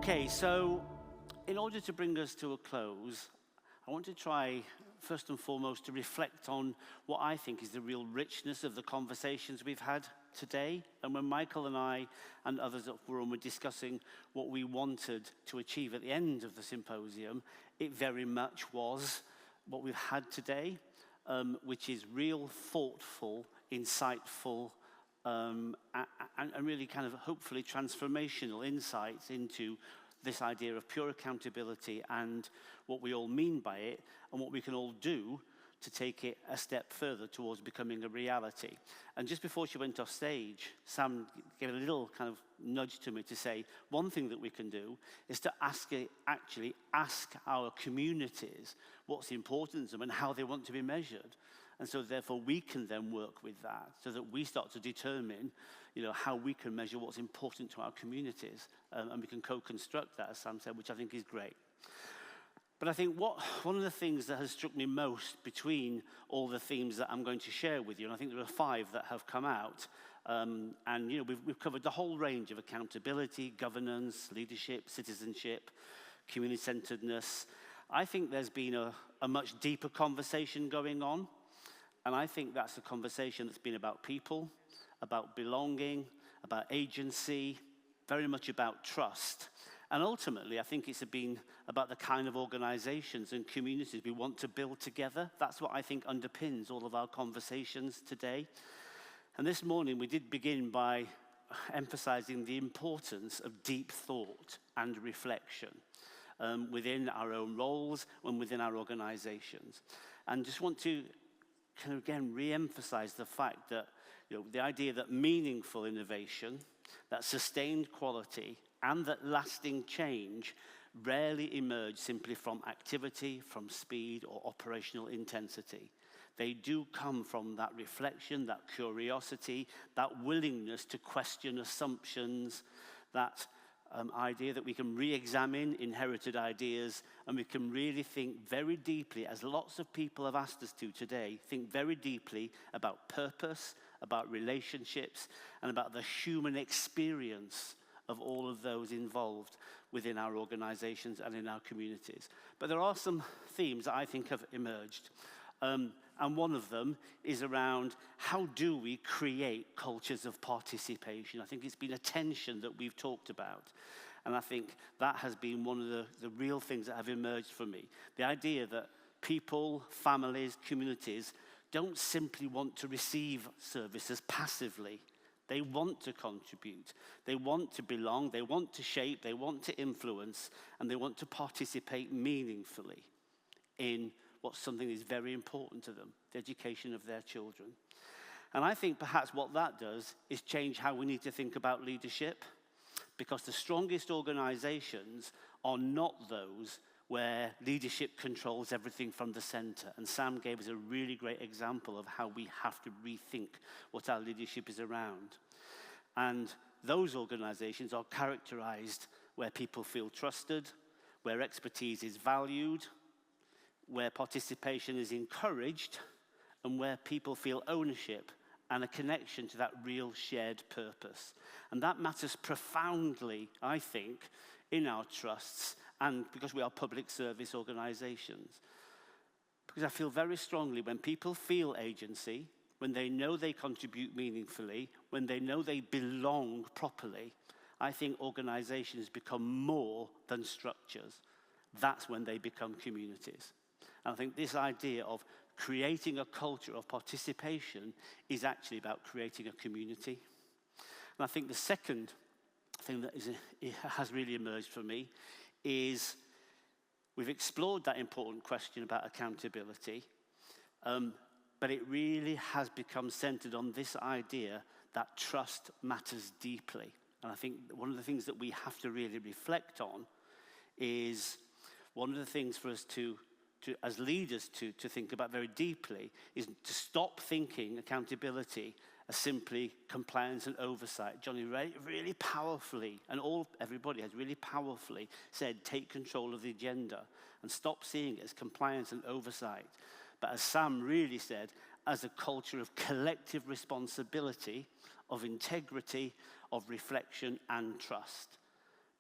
Okay, so in order to bring us to a close, I want to try, first and foremost, to reflect on what I think is the real richness of the conversations we've had today. And when Michael and I and others at the room were discussing what we wanted to achieve at the end of the symposium, it very much was what we've had today, which is real, thoughtful, insightful, and really kind of hopefully transformational insights into this idea of pure accountability and what we all mean by it and what we can all do to take it a step further towards becoming a reality. And just before she went off stage, Sam gave a little kind of nudge to me to say, one thing that we can do is to actually ask our communities what's important to them and how they want to be measured. And so therefore we can then work with that so that we start to determine, how we can measure what's important to our communities. And we can co-construct that, as Sam said, which I think is great. But I think one of the things that has struck me most between all the themes that I'm going to share with you, and I think there are 5 that have come out, we've covered the whole range of accountability, governance, leadership, citizenship, community-centeredness. I think there's been a much deeper conversation going on, and I think that's a conversation that's been about people, about belonging, about agency, very much about trust. And ultimately, I think it's been about the kind of organizations and communities we want to build together. That's what I think underpins all of our conversations today. And this morning, we did begin by emphasizing the importance of deep thought and reflection within our own roles and within our organizations. And just want to kind of again re-emphasize the fact that the idea that meaningful innovation, that sustained quality, and that lasting change rarely emerge simply from activity, from speed, or operational intensity. They do come from that reflection, that curiosity, that willingness to question assumptions, that idea that we can re-examine inherited ideas, and we can really think very deeply, as lots of people have asked us to today, think very deeply about purpose, about relationships, and about the human experience of all of those involved within our organizations and in our communities. But there are some themes that I think have emerged. And one of them is around how do we create cultures of participation? I think it's been a tension that we've talked about. And I think that has been one of the real things that have emerged for me. The idea that people, families, communities don't simply want to receive services passively. They want to contribute, they want to belong, they want to shape, they want to influence, and they want to participate meaningfully in what's something that is very important to them, the education of their children. And I think perhaps what that does is change how we need to think about leadership, because the strongest organizations are not those where leadership controls everything from the center. And Sam gave us a really great example of how we have to rethink what our leadership is around. And those organizations are characterized where people feel trusted, where expertise is valued, where participation is encouraged, and where people feel ownership and a connection to that real shared purpose. And that matters profoundly, I think, in our trusts, and because we are public service organizations. Because I feel very strongly when people feel agency, when they know they contribute meaningfully, when they know they belong properly, I think organizations become more than structures. That's when they become communities. And I think this idea of creating a culture of participation is actually about creating a community. And I think the second thing that has really emerged for me is we've explored that important question about accountability, but it really has become centered on this idea that trust matters deeply. And I think one of the things that we have to really reflect on is one of the things for us to as leaders to think about very deeply is to stop thinking accountability as simply compliance and oversight. Johnny really powerfully, and everybody has really powerfully said, take control of the agenda and stop seeing it as compliance and oversight. But as Sam really said, as a culture of collective responsibility, of integrity, of reflection and trust.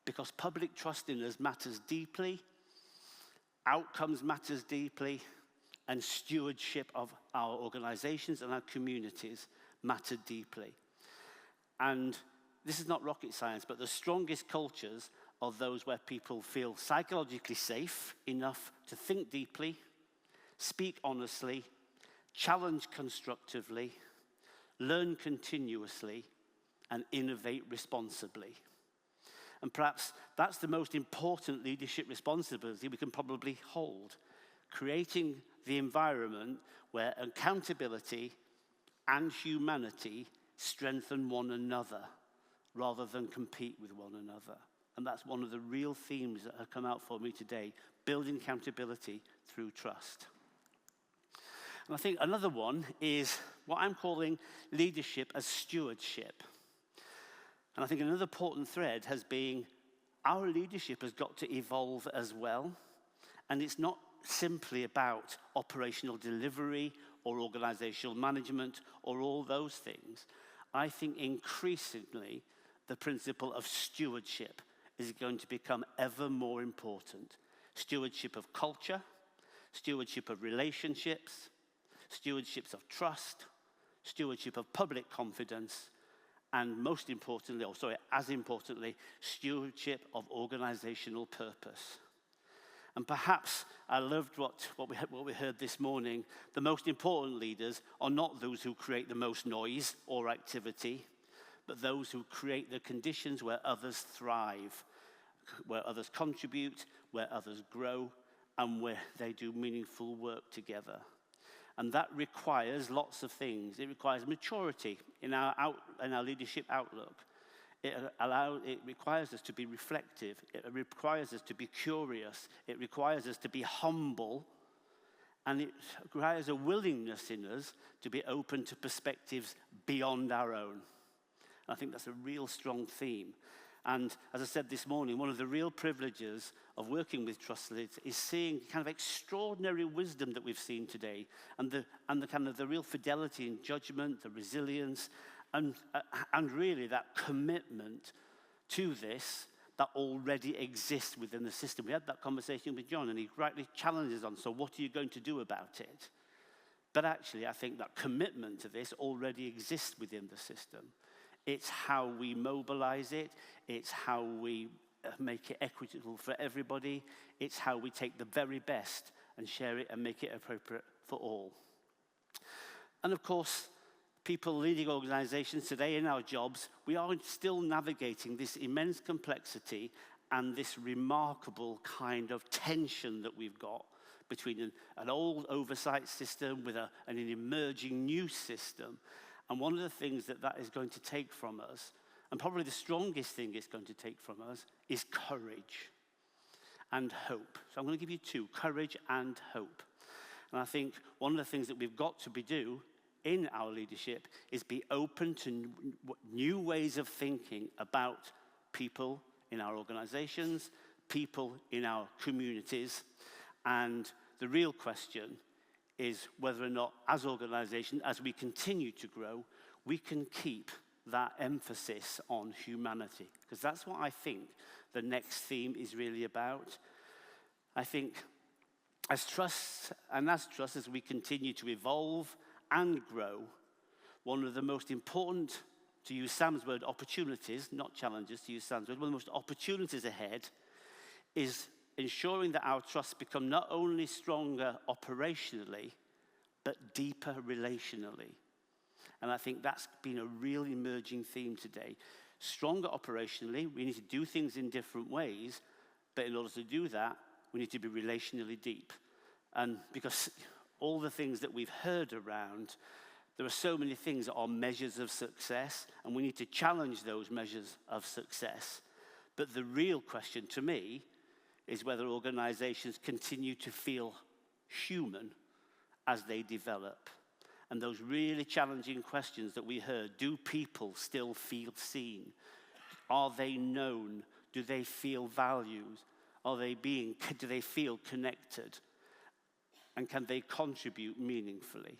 because public trust in us matters deeply, outcomes matters deeply, and stewardship of our organizations and our communities matter deeply. And this is not rocket science, but the strongest cultures are those where people feel psychologically safe enough to think deeply, speak honestly, challenge constructively, learn continuously, and innovate responsibly. And perhaps that's the most important leadership responsibility we can probably hold, creating the environment where accountability and humanity strengthen one another rather than compete with one another. And that's one of the real themes that have come out for me today, building accountability through trust. And I think another one is what I'm calling leadership as stewardship. And I think another important thread has been our leadership has got to evolve as well. And it's not simply about operational delivery or organizational management or all those things. I think increasingly the principle of stewardship is going to become ever more important. Stewardship of culture, stewardship of relationships, stewardships of trust, stewardship of public confidence, and most importantly, as importantly, stewardship of organizational purpose. And perhaps I loved what we heard this morning. The most important leaders are not those who create the most noise or activity, but those who create the conditions where others thrive, where others contribute, where others grow, and where they do meaningful work together. And that requires lots of things. It requires maturity in our leadership outlook. It requires us to be reflective. It requires us to be curious. It requires us to be humble. And it requires a willingness in us to be open to perspectives beyond our own. And I think that's a real strong theme. And as I said this morning, one of the real privileges of working with TrustLeaders is seeing kind of extraordinary wisdom that we've seen today, and the kind of the real fidelity in judgment, the resilience, and really that commitment to this that already exists within the system. We had that conversation with John, and he rightly challenges on, so what are you going to do about it? But actually, I think that commitment to this already exists within the system. It's how we mobilize it. It's how we make it equitable for everybody. It's how we take the very best and share it and make it appropriate for all. And of course, people leading organizations today in our jobs, we are still navigating this immense complexity and this remarkable kind of tension that we've got between an old oversight system with an emerging new system. And one of the things that is going to take from us, and probably the strongest thing it's going to take from us, is courage and hope. So I'm going to give you two, courage and hope. And I think one of the things that we've got to do in our leadership is be open to new ways of thinking about people in our organizations, people in our communities. And the real question is whether or not, as organizations, as we continue to grow, we can keep that emphasis on humanity. Because that's what I think the next theme is really about. I think as trust, as we continue to evolve and grow, one of the most important, to use Sam's word, opportunities, not challenges, to use Sam's word, one of the most opportunities ahead is ensuring that our trusts become not only stronger operationally, but deeper relationally. And I think that's been a real emerging theme today. Stronger operationally, we need to do things in different ways, but in order to do that, we need to be relationally deep. And because all the things that we've heard around, there are so many things that are measures of success, and we need to challenge those measures of success. But the real question to me is whether organizations continue to feel human as they develop. And those really challenging questions that we heard, do people still feel seen? Are they known? Do they feel valued? Do they feel connected? And can they contribute meaningfully?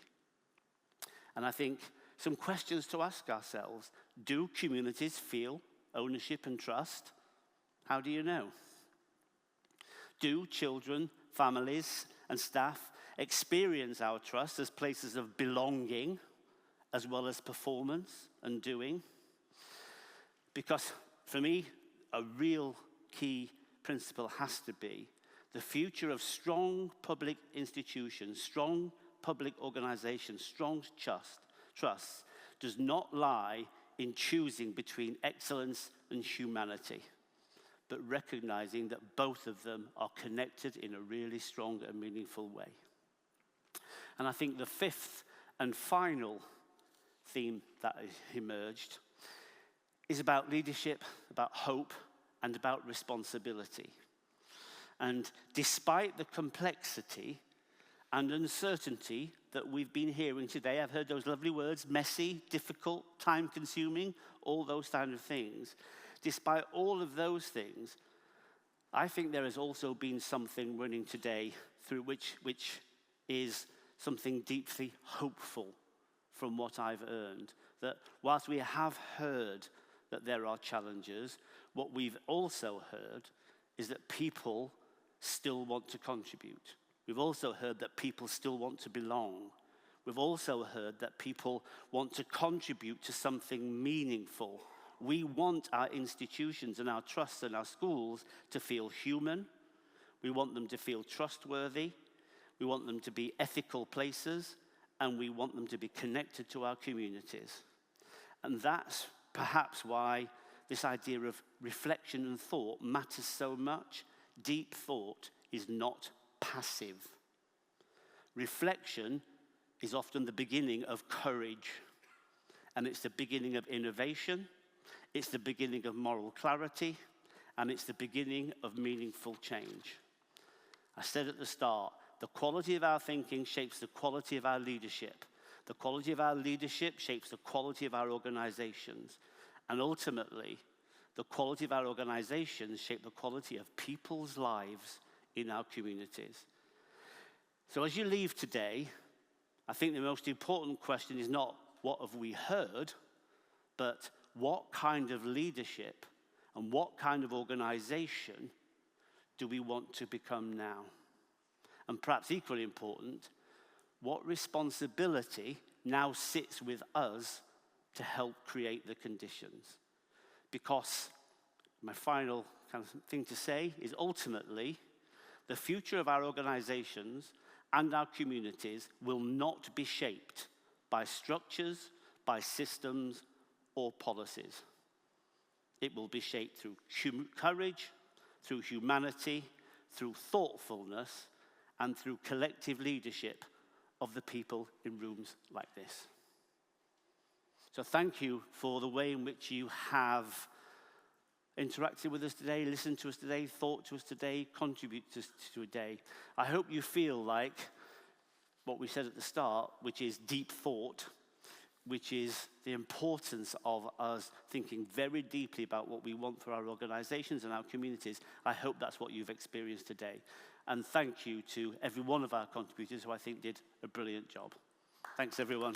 And I think some questions to ask ourselves: do communities feel ownership and trust? How do you know? Do children, families, and staff experience our trust as places of belonging as well as performance and doing? Because for me, a real key principle has to be the future of strong public institutions, strong public organizations, strong trust does not lie in choosing between excellence and humanity, but recognizing that both of them are connected in a really strong and meaningful way. And I think the fifth and final theme that emerged is about leadership, about hope, and about responsibility. And despite the complexity and uncertainty that we've been hearing today, I've heard those lovely words, messy, difficult, time-consuming, all those kind of things. Despite all of those things, I think there has also been something running today through which is something deeply hopeful from what I've earned. That whilst we have heard that there are challenges, what we've also heard is that people still want to contribute. We've also heard that people still want to belong. We've also heard that people want to contribute to something meaningful. We want our institutions and our trusts and our schools to feel human. We want them to feel trustworthy. We want them to be ethical places. And we want them to be connected to our communities. And that's perhaps why this idea of reflection and thought matters so much. Deep thought is not passive. Reflection is often the beginning of courage. And it's the beginning of innovation. It's the beginning of moral clarity. And it's the beginning of meaningful change. I said at the start, the quality of our thinking shapes the quality of our leadership. The quality of our leadership shapes the quality of our organizations. And ultimately, the quality of our organizations shape the quality of people's lives in our communities. So as you leave today, I think the most important question is not what have we heard, but what kind of leadership and what kind of organization do we want to become now? And perhaps equally important, what responsibility now sits with us to help create the conditions? Because my final kind of thing to say is ultimately, the future of our organizations and our communities will not be shaped by structures, by systems, or policies. It will be shaped through courage, through humanity, through thoughtfulness, and through collective leadership of the people in rooms like this. So thank you for the way in which you have interacted with us today, listened to us today, thought to us today, contributed to us today. I hope you feel like what we said at the start, which is deep thought, which is the importance of us thinking very deeply about what we want for our organizations and our communities. I hope that's what you've experienced today. And thank you to every one of our contributors who I think did a brilliant job. Thanks, everyone.